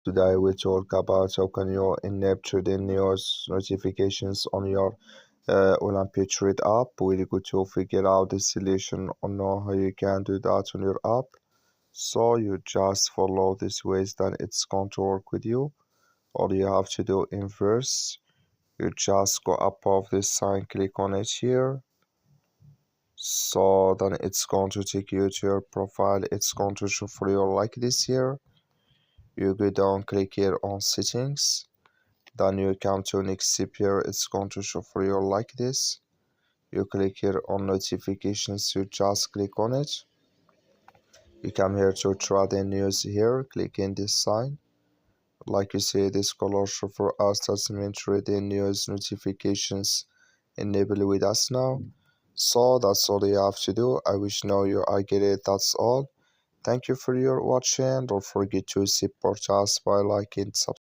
Today we talk about how can you enable trading news notifications on your Olymptrade app. We're going to figure out the solution on how you can do that on your app. So you just follow this ways, then it's going to work with you. All you have to do in first, you just go above this sign, click on it here. So then it's going to take you to your profile. It's going to show for you like this here. You go down, click here on settings, then you come to next step here. It's going to show for you like this. You click here on notifications, you just click on it. You come here to trading news here, click in this sign. Like you see, this color show for us, that's mean trading news notifications enable with us now. So that's all you have to do. I wish now you I get it. That's all. Thank you for your watching. Don't forget to support us by liking, subscribing.